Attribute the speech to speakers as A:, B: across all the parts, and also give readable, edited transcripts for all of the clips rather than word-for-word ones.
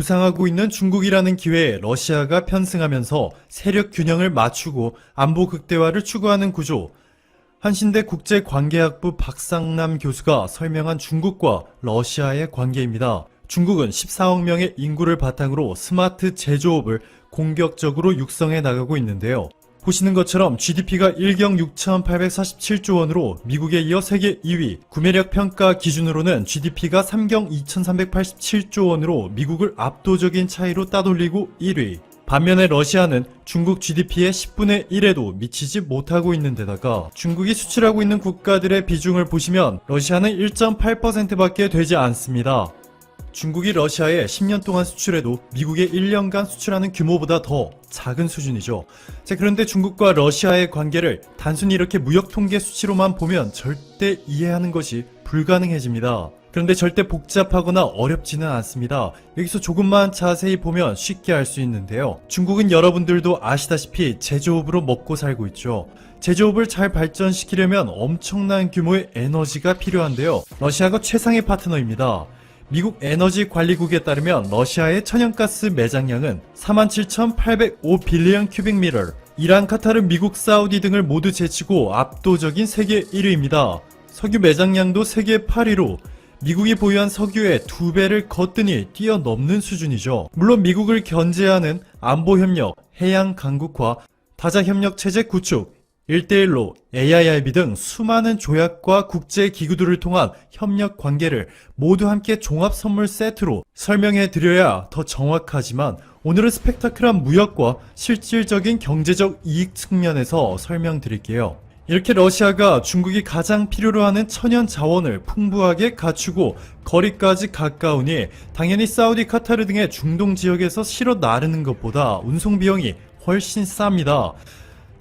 A: 부상하고 있는 중국이라는 기회에 러시아가 편승하면서 세력 균형을 맞추고 안보 극대화를 추구하는 구조. 한신대 국제관계학부 박상남 교수가 설명한 중국과 러시아의 관계입니다. 중국은 14억 명의 인구를 바탕으로 스마트 제조업을 공격적으로 육성해 나가고 있는데요. 보시는 것처럼 GDP가 1경 6,847조 원으로 미국에 이어 세계 2위, 구매력 평가 기준으로는 GDP가 3경 2,387조 원으로 미국을 압도적인 차이로 따돌리고 1위. 반면에 러시아는 중국 GDP의 10분의 1에도 미치지 못하고 있는 데다가 중국이 수출하고 있는 국가들의 비중을 보시면 러시아는 1.8%밖에 되지 않습니다. 중국이 러시아에 10년 동안 수출해도 미국의 1년간 수출하는 규모보다 더 작은 수준이죠. 자, 그런데 중국과 러시아의 관계를 단순히 이렇게 무역 통계 수치로만 보면 절대 이해하는 것이 불가능해집니다. 그런데 절대 복잡하거나 어렵지는 않습니다. 여기서 조금만 자세히 보면 쉽게 알 수 있는데요. 중국은 여러분들도 아시다시피 제조업으로 먹고 살고 있죠. 제조업을 잘 발전시키려면 엄청난 규모의 에너지가 필요한데요. 러시아가 최상의 파트너입니다. 미국 에너지관리국에 따르면 러시아의 천연가스 매장량은 47,805빌리언 큐빅미터, 이란, 카타르, 미국, 사우디 등을 모두 제치고 압도적인 세계 1위입니다. 석유 매장량도 세계 8위로 미국이 보유한 석유의 2배를 거뜬히 뛰어넘는 수준이죠. 물론 미국을 견제하는 안보협력, 해양강국화, 다자협력체제 구축, 1대1로 AIIB 등 수많은 조약과 국제기구들을 통한 협력 관계를 모두 함께 종합선물 세트로 설명해 드려야 더 정확하지만 오늘은 스펙타클한 무역과 실질적인 경제적 이익 측면에서 설명드릴게요. 이렇게 러시아가 중국이 가장 필요로 하는 천연 자원을 풍부하게 갖추고 거리까지 가까우니 당연히 사우디, 카타르 등의 중동 지역에서 실어 나르는 것보다 운송 비용이 훨씬 쌉니다.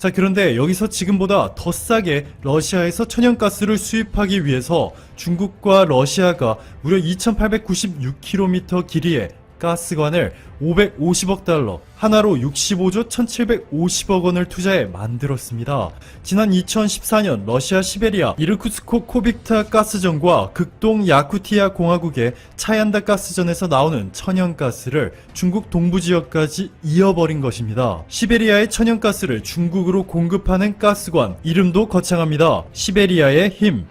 A: 자, 그런데 여기서 지금보다 더 싸게 러시아에서 천연가스를 수입하기 위해서 중국과 러시아가 무려 2896km 길이의 가스관을 550억 달러, 하나로 65조 1750억 원을 투자해 만들었습니다. 지난 2014년 러시아 시베리아 이르쿠츠크 코빅타 가스전과 극동 야쿠티아 공화국의 차얀다 가스전에서 나오는 천연가스를 중국 동부 지역까지 이어버린 것입니다. 시베리아의 천연가스를 중국으로 공급하는 가스관, 이름도 거창합니다. 시베리아의 힘.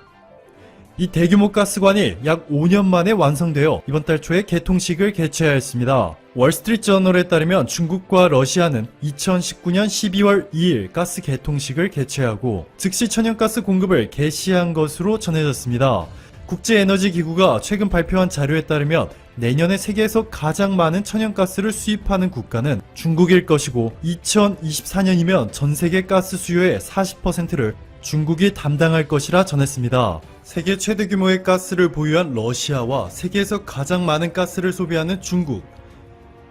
A: 이 대규모 가스관이 약 5년 만에 완성되어 이번 달 초에 개통식을 개최하였습니다. 월스트리트저널에 따르면 중국과 러시아는 2019년 12월 2일 가스 개통식을 개최하고 즉시 천연가스 공급을 개시한 것으로 전해졌습니다. 국제에너지기구가 최근 발표한 자료에 따르면 내년에 세계에서 가장 많은 천연가스를 수입하는 국가는 중국일 것이고 2024년이면 전 세계 가스 수요의 40%를 중국이 담당할 것이라 전했습니다. 세계 최대 규모의 가스를 보유한 러시아와 세계에서 가장 많은 가스를 소비하는 중국.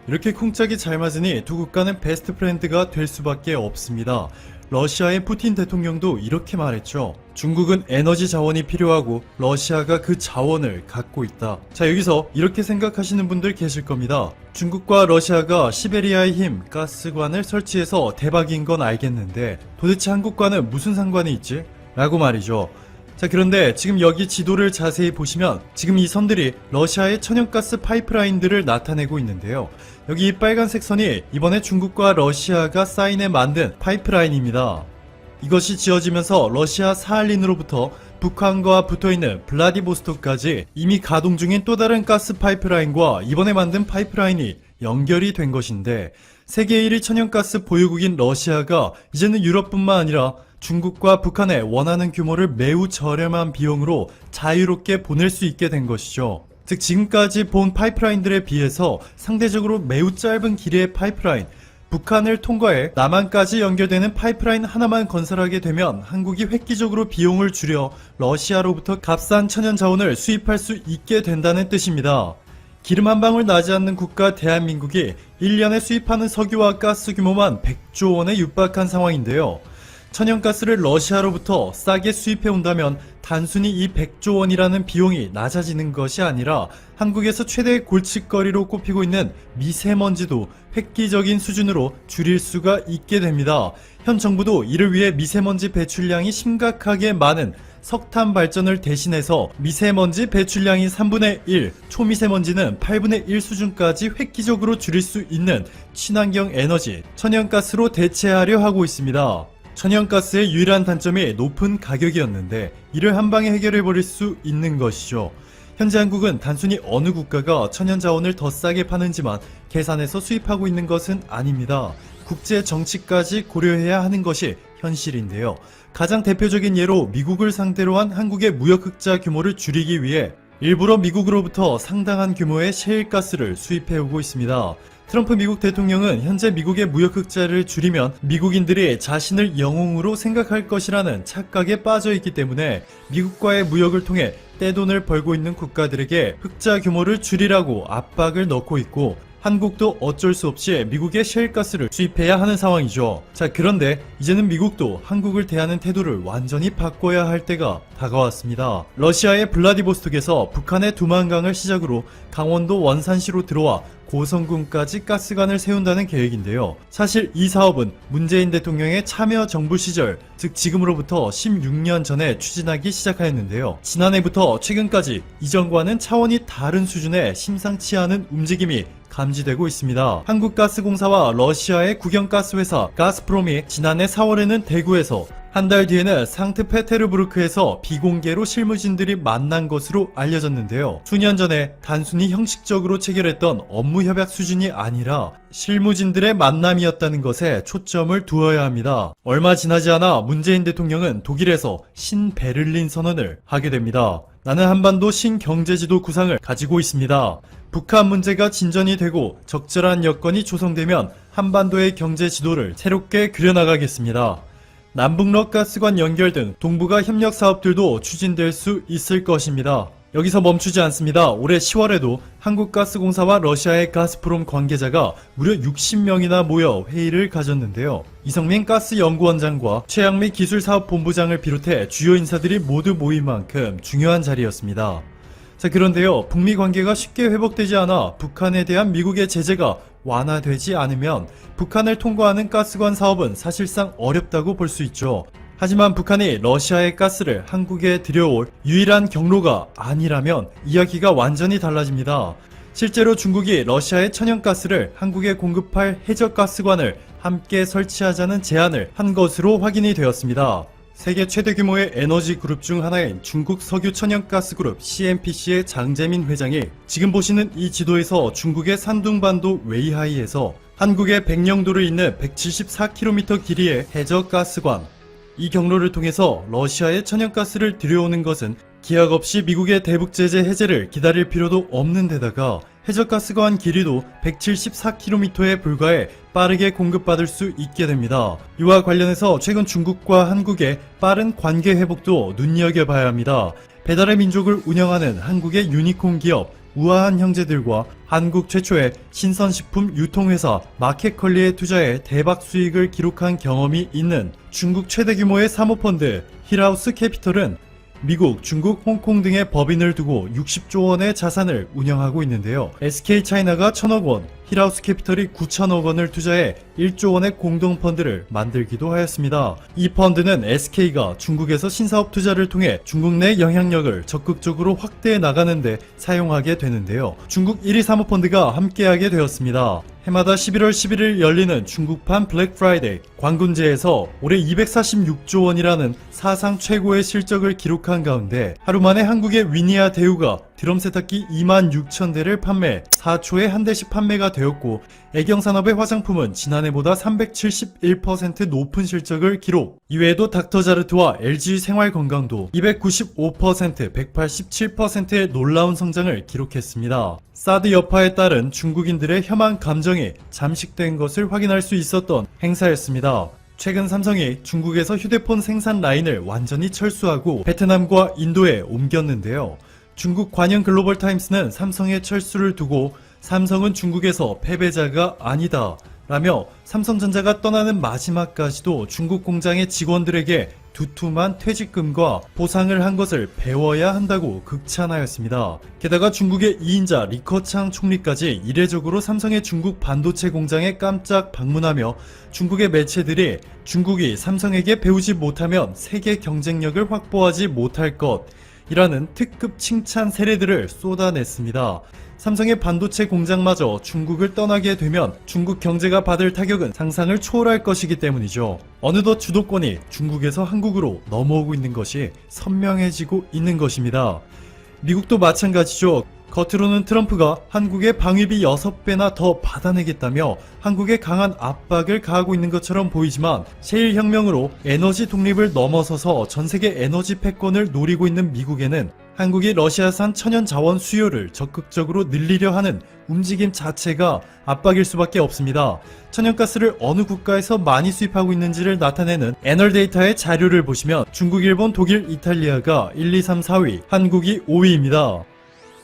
A: 이렇게 쿵짝이 잘 맞으니 두 국가는 베스트 프렌드가 될 수밖에 없습니다. 러시아의 푸틴 대통령도 이렇게 말했죠. 중국은 에너지 자원이 필요하고 러시아가 그 자원을 갖고 있다. 자, 여기서 이렇게 생각하시는 분들 계실 겁니다. 중국과 러시아가 시베리아의 힘 가스관을 설치해서 대박인 건 알겠는데 도대체 한국과는 무슨 상관이 있지? 라고 말이죠. 자, 그런데 지금 여기 지도를 자세히 보시면 지금 이 선들이 러시아의 천연가스 파이프라인들을 나타내고 있는데요. 여기 이 빨간색 선이 이번에 중국과 러시아가 사인해 만든 파이프라인입니다. 이것이 지어지면서 러시아 사할린으로부터 북한과 붙어있는 블라디보스토크까지 이미 가동 중인 또 다른 가스 파이프라인과 이번에 만든 파이프라인이 연결이 된 것인데 세계 1위 천연가스 보유국인 러시아가 이제는 유럽뿐만 아니라 중국과 북한에 원하는 규모를 매우 저렴한 비용으로 자유롭게 보낼 수 있게 된 것이죠. 즉 지금까지 본 파이프라인들에 비해서 상대적으로 매우 짧은 길이의 파이프라인, 북한을 통과해 남한까지 연결되는 파이프라인 하나만 건설하게 되면 한국이 획기적으로 비용을 줄여 러시아로부터 값싼 천연 자원을 수입할 수 있게 된다는 뜻입니다. 기름 한 방울 나지 않는 국가 대한민국이 1년에 수입하는 석유와 가스 규모만 100조 원에 육박한 상황인데요. 천연가스를 러시아로부터 싸게 수입해 온다면 단순히 이 100조 원이라는 비용이 낮아지는 것이 아니라 한국에서 최대의 골칫거리로 꼽히고 있는 미세먼지도 획기적인 수준으로 줄일 수가 있게 됩니다. 현 정부도 이를 위해 미세먼지 배출량이 심각하게 많은 석탄 발전을 대신해서 미세먼지 배출량이 3분의 1, 초미세먼지는 8분의 1 수준까지 획기적으로 줄일 수 있는 친환경 에너지, 천연가스로 대체하려 하고 있습니다. 천연가스의 유일한 단점이 높은 가격이었는데 이를 한방에 해결해버릴 수 있는 것이죠. 현재 한국은 단순히 어느 국가가 천연자원을 더 싸게 파는지만 계산해서 수입하고 있는 것은 아닙니다. 국제 정치까지 고려해야 하는 것이 현실인데요. 가장 대표적인 예로 미국을 상대로 한 한국의 무역 흑자 규모를 줄이기 위해 일부러 미국으로부터 상당한 규모의 셰일가스를 수입해오고 있습니다. 트럼프 미국 대통령은 현재 미국의 무역 흑자를 줄이면 미국인들이 자신을 영웅으로 생각할 것이라는 착각에 빠져 있기 때문에 미국과의 무역을 통해 떼돈을 벌고 있는 국가들에게 흑자 규모를 줄이라고 압박을 넣고 있고, 한국도 어쩔 수 없이 미국의 셰일가스를 수입해야 하는 상황이죠. 자, 그런데 이제는 미국도 한국을 대하는 태도를 완전히 바꿔야 할 때가 다가왔습니다. 러시아의 블라디보스톡에서 북한의 두만강을 시작으로 강원도 원산시로 들어와 고성군까지 가스관을 세운다는 계획인데요. 사실 이 사업은 문재인 대통령의 참여정부 시절, 즉 지금으로부터 16년 전에 추진하기 시작하였는데요. 지난해부터 최근까지 이전과는 차원이 다른 수준의 심상치 않은 움직임이 감지되고 있습니다. 한국가스공사와 러시아의 국영가스회사 가스프롬이 지난해 4월에는 대구에서, 한 달 뒤에는 상트페테르부르크에서 비공개로 실무진들이 만난 것으로 알려졌는데요. 수년 전에 단순히 형식적으로 체결했던 업무 협약 수준이 아니라 실무진들의 만남이었다는 것에 초점을 두어야 합니다. 얼마 지나지 않아 문재인 대통령은 독일에서 신베를린 선언을 하게 됩니다. 나는 한반도 신경제지도 구상을 가지고 있습니다. 북한 문제가 진전이 되고 적절한 여건이 조성되면 한반도의 경제 지도를 새롭게 그려나가겠습니다. 남북러 가스관 연결 등 동북아 협력 사업들도 추진될 수 있을 것입니다. 여기서 멈추지 않습니다. 올해 10월에도 한국가스공사와 러시아의 가스프롬 관계자가 무려 60명이나 모여 회의를 가졌는데요. 이성민 가스연구원장과 최양미 기술사업본부장을 비롯해 주요 인사들이 모두 모인 만큼 중요한 자리였습니다. 자, 그런데요, 북미 관계가 쉽게 회복되지 않아 북한에 대한 미국의 제재가 완화되지 않으면 북한을 통과하는 가스관 사업은 사실상 어렵다고 볼 수 있죠. 하지만 북한이 러시아의 가스를 한국에 들여올 유일한 경로가 아니라면 이야기가 완전히 달라집니다. 실제로 중국이 러시아의 천연가스를 한국에 공급할 해적가스관을 함께 설치하자는 제안을 한 것으로 확인이 되었습니다. 세계 최대 규모의 에너지 그룹 중 하나인 중국 석유 천연가스 그룹 CNPC의 장재민 회장이 지금 보시는 이 지도에서 중국의 산둥반도 웨이하이에서 한국의 백령도를 잇는 174km 길이의 해저가스관, 이 경로를 통해서 러시아의 천연가스를 들여오는 것은 기약 없이 미국의 대북 제재 해제를 기다릴 필요도 없는 데다가 해저가스관 길이도 174km에 불과해 빠르게 공급받을 수 있게 됩니다. 이와 관련해서 최근 중국과 한국의 빠른 관계 회복도 눈여겨봐야 합니다. 배달의 민족을 운영하는 한국의 유니콘 기업 우아한 형제들과 한국 최초의 신선식품 유통회사 마켓컬리에 투자해 대박 수익을 기록한 경험이 있는 중국 최대 규모의 사모펀드 힐하우스 캐피털은 미국, 중국, 홍콩 등의 법인을 두고 60조 원의 자산을 운영하고 있는데요. SK차이나가 1,000억 원, 힐하우스 캐피털이 9천억 원을 투자해 1조 원의 공동펀드를 만들기도 하였습니다. 이 펀드는 SK가 중국에서 신사업 투자를 통해 중국 내 영향력을 적극적으로 확대해 나가는데 사용하게 되는데요. 중국 1위 사모펀드가 함께하게 되었습니다. 해마다 11월 11일 열리는 중국판 블랙 프라이데이 광군제에서 올해 246조 원이라는 사상 최고의 실적을 기록한 가운데 하루 만에 한국의 위니아 대우가 드럼 세탁기 26,000대를 판매, 4초에 한 대씩 판매가 되었고, 애경산업의 화장품은 지난해보다 371% 높은 실적을 기록. 이외에도 닥터자르트와 LG 생활건강도 295%, 187%의 놀라운 성장을 기록했습니다. 사드 여파에 따른 중국인들의 혐한 감정이 잠식된 것을 확인할 수 있었던 행사였습니다. 최근 삼성이 중국에서 휴대폰 생산 라인을 완전히 철수하고 베트남과 인도에 옮겼는데요. 중국 관영 글로벌 타임스는 삼성의 철수를 두고 삼성은 중국에서 패배자가 아니다 라며 삼성전자가 떠나는 마지막까지도 중국 공장의 직원들에게 두툼한 퇴직금과 보상을 한 것을 배워야 한다고 극찬하였습니다. 게다가 중국의 2인자 리커창 총리까지 이례적으로 삼성의 중국 반도체 공장에 깜짝 방문하며 중국의 매체들이 중국이 삼성에게 배우지 못하면 세계 경쟁력을 확보하지 못할 것이라는 특급 칭찬 세례들을 쏟아냈습니다. 삼성의 반도체 공장마저 중국을 떠나게 되면 중국 경제가 받을 타격은 상상을 초월할 것이기 때문이죠. 어느덧 주도권이 중국에서 한국으로 넘어오고 있는 것이 선명해지고 있는 것입니다. 미국도 마찬가지죠. 겉으로는 트럼프가 한국의 방위비 6배나 더 받아내겠다며 한국에 강한 압박을 가하고 있는 것처럼 보이지만 셰일혁명으로 에너지 독립을 넘어서서 전세계 에너지 패권을 노리고 있는 미국에는 한국이 러시아산 천연자원 수요를 적극적으로 늘리려 하는 움직임 자체가 압박일 수밖에 없습니다. 천연가스를 어느 국가에서 많이 수입하고 있는지를 나타내는 애널데이터의 자료를 보시면 중국, 일본, 독일, 이탈리아가 1, 2, 3, 4위, 한국이 5위입니다.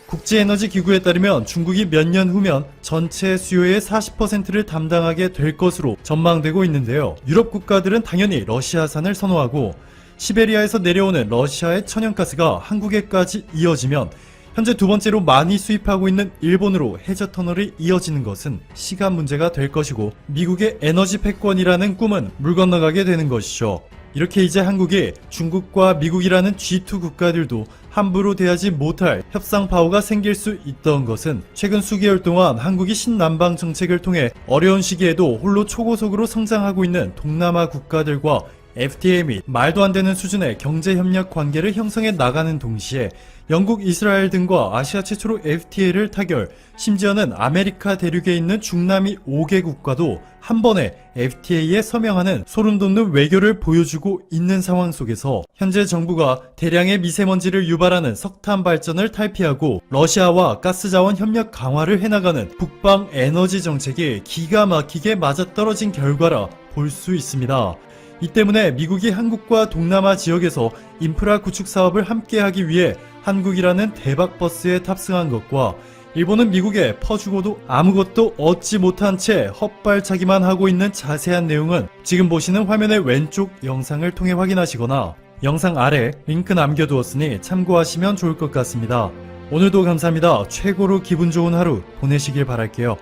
A: 국제에너지기구에 따르면 중국이 몇 년 후면 전체 수요의 40%를 담당하게 될 것으로 전망되고 있는데요. 유럽 국가들은 당연히 러시아산을 선호하고 시베리아에서 내려오는 러시아의 천연가스가 한국에까지 이어지면 현재 두 번째로 많이 수입하고 있는 일본으로 해저 터널이 이어지는 것은 시간 문제가 될 것이고 미국의 에너지 패권이라는 꿈은 물 건너가게 되는 것이죠. 이렇게 이제 한국이 중국과 미국이라는 G2 국가들도 함부로 대하지 못할 협상 파워가 생길 수 있던 것은 최근 수개월 동안 한국이 신남방 정책을 통해 어려운 시기에도 홀로 초고속으로 성장하고 있는 동남아 국가들과 FTA 및 말도 안 되는 수준의 경제협력 관계를 형성해 나가는 동시에 영국, 이스라엘 등과 아시아 최초로 FTA를 타결, 심지어는 아메리카 대륙에 있는 중남미 5개국과도 한 번에 FTA에 서명하는 소름 돋는 외교를 보여주고 있는 상황 속에서 현재 정부가 대량의 미세먼지를 유발하는 석탄 발전을 탈피하고 러시아와 가스자원 협력 강화를 해나가는 북방 에너지 정책이 기가 막히게 맞아떨어진 결과라 볼 수 있습니다. 이 때문에 미국이 한국과 동남아 지역에서 인프라 구축 사업을 함께하기 위해 한국이라는 대박버스에 탑승한 것과 일본은 미국에 퍼주고도 아무것도 얻지 못한 채 헛발차기만 하고 있는 자세한 내용은 지금 보시는 화면의 왼쪽 영상을 통해 확인하시거나 영상 아래 링크 남겨두었으니 참고하시면 좋을 것 같습니다. 오늘도 감사합니다. 최고로 기분 좋은 하루 보내시길 바랄게요.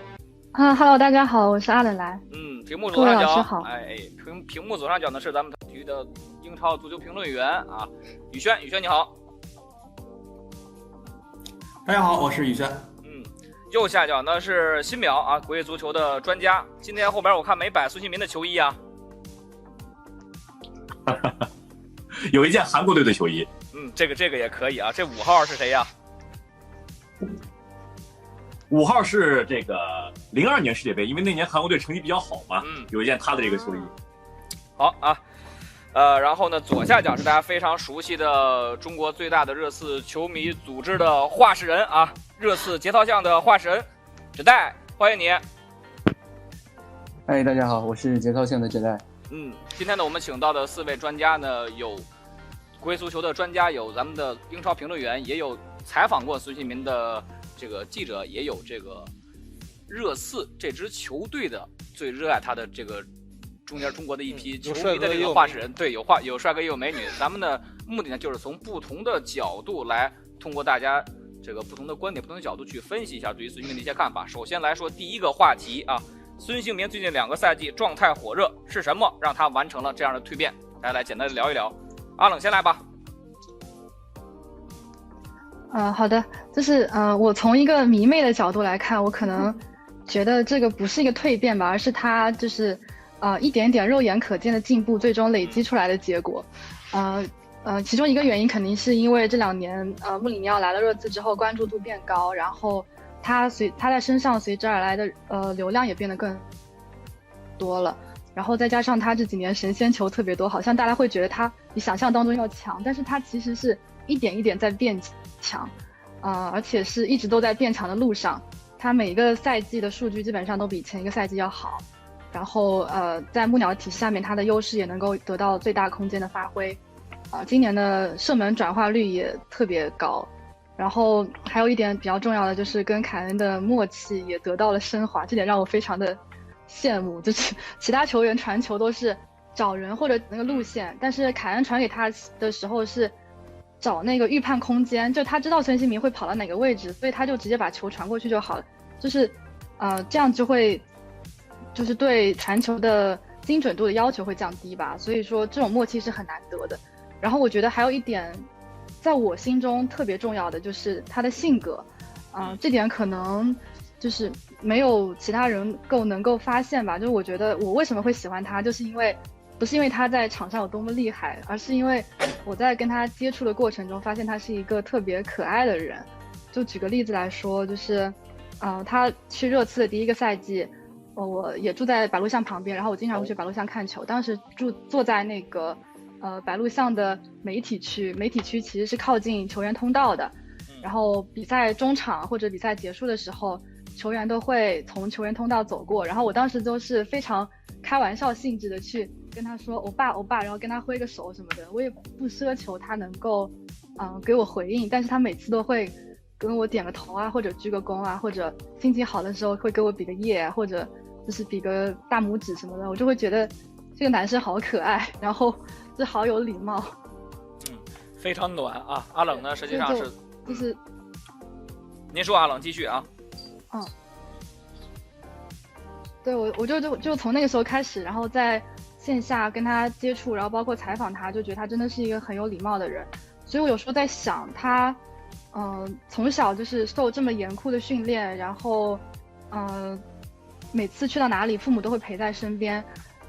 B: Hello， 大家好，我是阿冷兰。
C: 屏幕左上角，
B: 各位老师好。
C: 屏幕左上角呢是咱们体育的英超足球评论员啊，宇轩你好。
D: 大家好，我是宇轩。
C: 右下角呢是新淼啊，国际足球的专家。今天后边我看没摆孙兴民的球衣啊。
D: 有一件韩国队的球衣。
C: 这个也可以啊。这5号是谁呀
D: ？5号是这个02年世界杯，因为那年韩国队成绩比较好嘛，有一件他的这个球衣。
C: 好啊，然后呢，左下角是大家非常熟悉的中国最大的热刺球迷组织的话事人啊，热刺节操巷的话事人芷代，欢迎你。
E: 大家好，我是节操巷的芷代。
C: 今天呢，我们请到的4位专家呢，有国际足球的专家，有咱们的英超评论员，也有采访过孙兴民的这个记者，也有这个热刺这支球队的最热爱他的这个中间中国的一批球迷的这个话事人，对，有帅哥也有美女。咱们的目的呢，就是从不同的角度来，通过大家这个不同的观点、不同的角度去分析一下对于孙兴民的一些看法。首先来说第一个话题啊，孙兴民最近2个赛季状态火热，是什么让他完成了这样的蜕变？大家来简单的聊一聊。阿冷先来吧。
B: 好的，就是我从一个迷妹的角度来看，我可能觉得这个不是一个蜕变吧，而是他就是一点点肉眼可见的进步，最终累积出来的结果。其中一个原因肯定是因为这2年穆里尼奥来了热刺之后，关注度变高，然后他在身上随之而来的流量也变得更多了。然后再加上他这几年神仙球特别多，好像大家会觉得他比想象当中要强，但是他其实是一点一点在变强，而且是一直都在变强的路上。他每一个赛季的数据基本上都比前一个赛季要好，然后在木鸟体系下面，他的优势也能够得到最大空间的发挥。今年的射门转化率也特别高，然后还有一点比较重要的就是跟凯恩的默契也得到了升华，这点让我非常的羡慕。就是其他球员传球都是找人或者那个路线，但是凯恩传给他的时候是找那个预判空间，就他知道孙兴民会跑到哪个位置，所以他就直接把球传过去就好了，就是这样就会就是对传球的精准度的要求会降低吧，所以说这种默契是很难得的。然后我觉得还有一点在我心中特别重要的就是他的性格，这点可能就是没有其他人能够发现吧。就是我觉得我为什么会喜欢他，就是因为不是因为他在场上有多么厉害，而是因为我在跟他接触的过程中发现他是一个特别可爱的人。就举个例子来说，就是他去热刺的第一个赛季，我也住在白鹿巷旁边，然后我经常会去白鹿巷看球，当时坐在那个白鹿巷的媒体区其实是靠近球员通道的，然后比赛中场或者比赛结束的时候，球员都会从球员通道走过，然后我当时就是非常开玩笑性质的去跟他说欧巴欧巴，然后跟他挥个手什么的，我也不奢求他能够给我回应，但是他每次都会跟我点个头啊，或者鞠个躬啊，或者心情好的时候会给我比个耶，或者就是比个大拇指什么的，我就会觉得这个男生好可爱，然后就好有礼貌。
C: 非常暖啊。阿冷呢，实际上是
B: 就是
C: 您说，阿冷继续啊。
B: 对，我就从那个时候开始，然后在线下跟他接触，然后包括采访他，就觉得他真的是一个很有礼貌的人。所以我有时候在想，他从小就是受这么严酷的训练，然后每次去到哪里，父母都会陪在身边。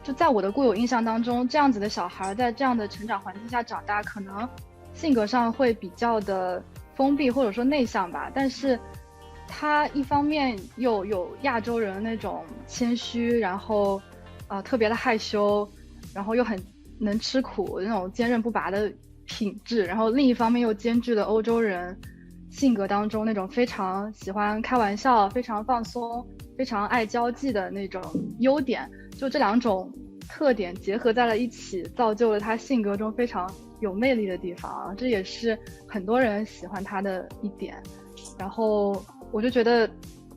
B: 就在我的固有印象当中，这样子的小孩在这样的成长环境下长大，可能性格上会比较的封闭或者说内向吧。但是他一方面又有亚洲人那种谦虚，然后特别的害羞，然后又很能吃苦那种坚韧不拔的品质，然后另一方面又兼具了欧洲人性格当中那种非常喜欢开玩笑、非常放松、非常爱交际的那种优点。就这两种特点结合在了一起，造就了他性格中非常有魅力的地方，这也是很多人喜欢他的一点。然后我就觉得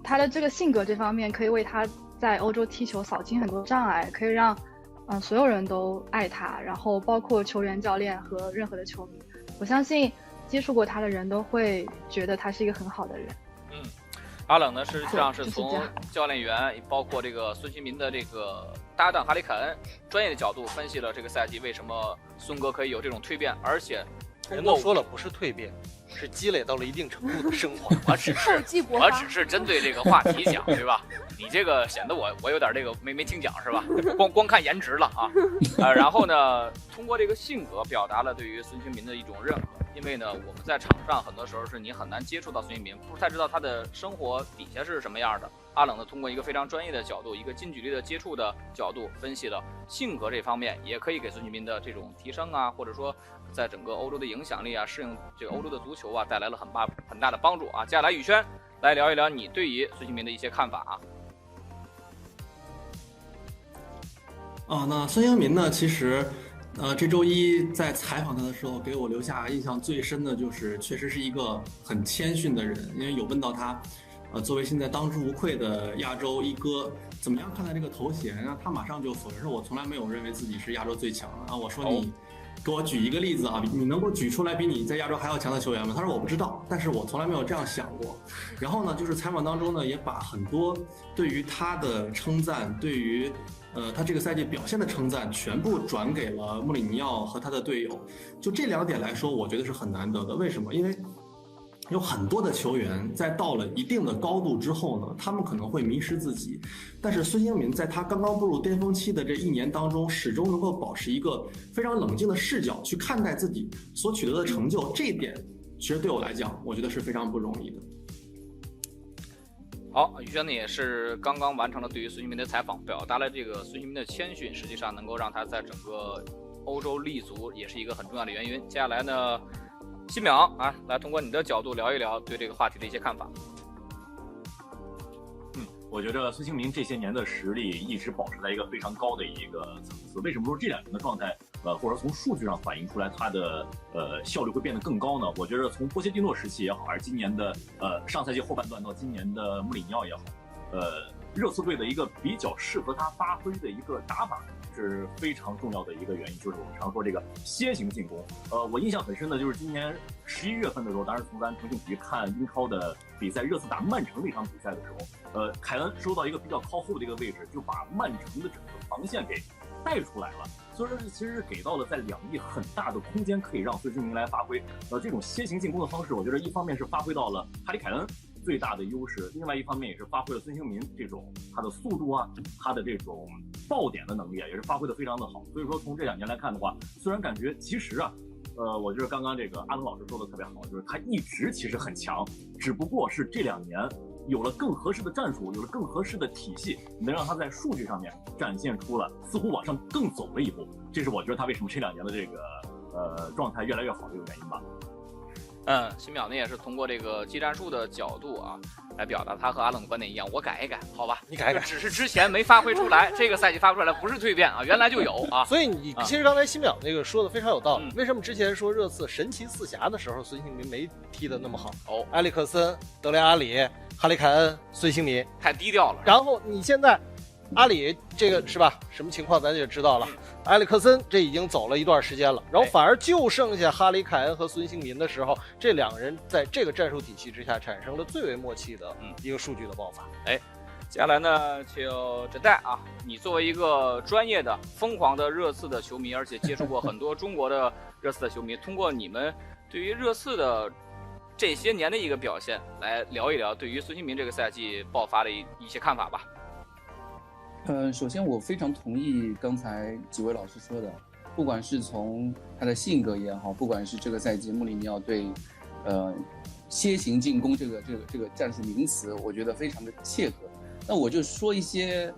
B: 他的这个性格这方面可以为他在欧洲踢球扫清很多障碍，可以让所有人都爱他，然后包括球员、教练和任何的球迷。我相信接触过他的人都会觉得他是一个很好的人。
C: 阿冷呢，实际上是从教练员，包括这个孙兴民的这个搭档哈里凯恩专业的角度分析了这个赛季为什么孙哥可以有这种蜕变，而且
F: 人都说了不是蜕变，是积累到了一定程度的升华。
C: 我只是针对这个话题讲，对吧？你这个显得我有点这个没听讲是吧？光看颜值了啊。然后呢，通过这个性格表达了对于孙兴民的一种认可。因为呢，我们在场上很多时候是你很难接触到孙兴民，不太知道他的生活底下是什么样的。阿冷呢，通过一个非常专业的角度，一个近距离的接触的角度，分析了性格这方面，也可以给孙兴民的这种提升啊，或者说在整个欧洲的影响力啊，适应这个欧洲的足球啊，带来了很大的帮助啊。接下来宇轩来聊一聊你对于孙兴民的一些看法
G: 啊。那孙兴民呢，其实这周一在采访他的时候，给我留下印象最深的就是，确实是一个很谦逊的人。因为有问到他，作为现在当之无愧的亚洲一哥，怎么样看待这个头衔？然后他马上就否认说，我从来没有认为自己是亚洲最强的啊。我说你给我举一个例子啊，你能够举出来比你在亚洲还要强的球员吗？他说我不知道，但是我从来没有这样想过。然后呢，就是采访当中呢，也把很多对于他的称赞，对于他这个赛季表现的称赞全部转给了穆里尼奥和他的队友。就这两点来说，我觉得是很难得的。为什么？因为有很多的球员在到了一定的高度之后呢，他们可能会迷失自己。但是孙兴民在他刚刚步入巅峰期的这一年当中，始终能够保持一个非常冷静的视角去看待自己所取得的成就，这一点其实对我来讲，我觉得是非常不容易的。
C: 好，宇轩呢也是刚刚完成了对于孙兴民的采访，表达了这个孙兴民的谦逊，实际上能够让他在整个欧洲立足，也是一个很重要的原因。接下来呢，新淼啊，来通过你的角度聊一聊对这个话题的一些看法。
D: 我觉得孙兴民这些年的实力一直保持在一个非常高的一个层次。为什么说这两年的状态，或者从数据上反映出来他的效率会变得更高呢？我觉得从波切蒂诺时期也好，还是今年的上赛季后半段到今年的穆里尼奥也好，热刺队的一个比较适合他发挥的一个打法是非常重要的一个原因，就是我们常说这个楔形进攻。我印象很深的就是今年11月份的时候，当时从咱腾讯体育看英超的比赛，热刺打曼城那场比赛的时候，凯恩收到一个比较靠后的一个位置，就把曼城的整个防线给带出来了。所以说，其实是给到了在两翼很大的空间，可以让孙兴民来发挥。这种楔形进攻的方式，我觉得一方面是发挥到了哈里凯恩最大的优势，另外一方面也是发挥了孙兴民这种他的速度啊，他的这种爆点的能力啊，也是发挥的非常的好。所以说，从这2年来看的话，虽然感觉其实啊，我觉得刚刚这个阿东老师说的特别好，就是他一直其实很强，只不过是这2年有了更合适的战术，有了更合适的体系，能让他在数据上面展现出了似乎往上更走了一步。这是我觉得他为什么这2年的这个状态越来越好的一个原因吧。
C: 新淼呢也是通过这个技战术的角度啊，来表达他和阿冷的观点一样。我改一改，好吧？
F: 你改一改，
C: 只是之前没发挥出来，这个赛季发挥出来不是蜕变啊，原来就有啊。
F: 所以你其实刚才新淼那个说的非常有道理。为什么之前说热刺神奇四侠的时候，孙兴民没踢得那么好？埃里克森、德雷阿里、哈里凯恩、孙兴民
C: 太低调了。
F: 然后你现在阿里这个是吧？什么情况咱就知道了。埃里克森这已经走了一段时间了，然后反而就剩下哈里凯恩和孙兴民的时候，这2个人在这个战术体系之下产生了最为默契的一个数据的爆发。
C: 接下来呢，请这代啊，你作为一个专业的、疯狂的热刺的球迷，而且接触过很多中国的热刺的球迷，通过你们对于热刺的这些年的一个表现，来聊一聊对于孙兴民这个赛季爆发的一些看法吧。
E: 首先我非常同意刚才几位老师说的，不管是从他的性格也好，不管是这个赛季穆里尼奥对楔形进攻这个战术名词，我觉得非常的切合。那我就说一些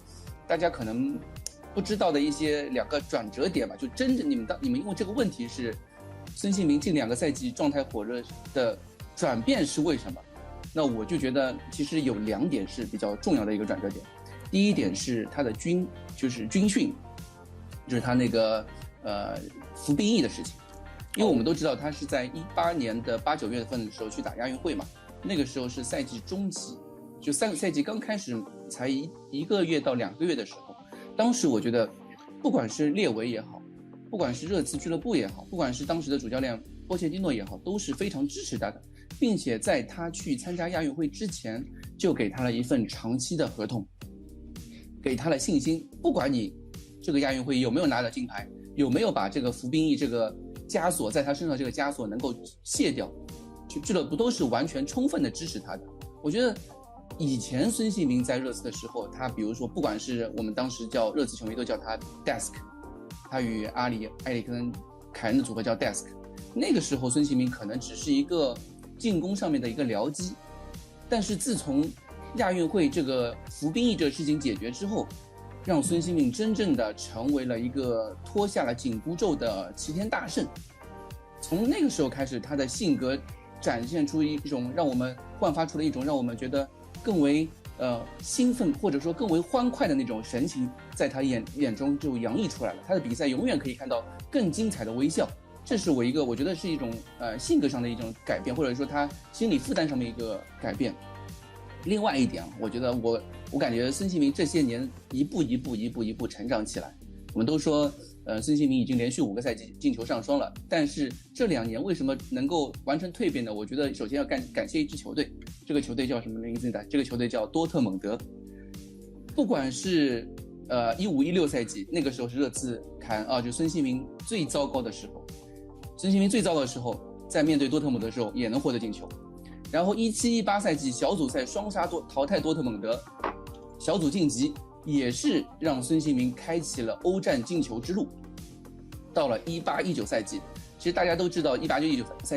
E: 大家可能不知道的一些2个转折点吧，就真的你们因为这个问题是孙兴民近2个赛季状态火热的转变是为什么？那我就觉得其实有2点是比较重要的一个转折点。第一点是他的军训，就是他那个服兵役的事情，因为我们都知道他是在18年的8、9月份的时候去打亚运会嘛，那个时候是赛季中期，就3个赛季刚开始才1个月到2个月的时候，当时我觉得不管是列维也好，不管是热刺俱乐部也好，不管是当时的主教练波切蒂诺也好，都是非常支持他的，并且在他去参加亚运会之前就给他了一份长期的合同，给他了信心，不管你这个亚运会有没有拿到金牌，有没有把这个服兵役这个枷锁在他身上这个枷锁能够卸掉，俱乐部都是完全充分的支持他的。我觉得以前孙兴民在热刺的时候，他比如说不管是我们当时叫热刺球迷都叫他 Desk， 他与埃里克森、凯恩的组合叫 Desk， 那个时候孙兴民可能只是一个进攻上面的一个僚机，但是自从亚运会这个服兵役这个事情解决之后，让孙兴民真正的成为了一个脱下了紧箍咒的齐天大圣。从那个时候开始，他的性格展现出一种让我们焕发出了一种让我们觉得更为兴奋或者说更为欢快的那种神情，在他眼中就洋溢出来了。他的比赛永远可以看到更精彩的微笑，这是我觉得是一种性格上的一种改变，或者说他心理负担上面一个改变。另外一点，我觉得我感觉孙兴民这些年一步成长起来。我们都说孙兴民已经连续5个赛季进球上双了，但是这2年为什么能够完成蜕变呢？我觉得首先要感谢一支球队，这个球队叫什么名字呢？这个球队叫多特蒙德。不管是15-16赛季，那个时候是热刺就孙兴民最糟糕的时候，在面对多特蒙德的时候也能获得进球。然后17-18赛季小组赛双杀淘汰多特蒙德，小组晋级，也是让孙兴民开启了欧战进球之路。到了18-19赛季，其实大家都知道18-19赛季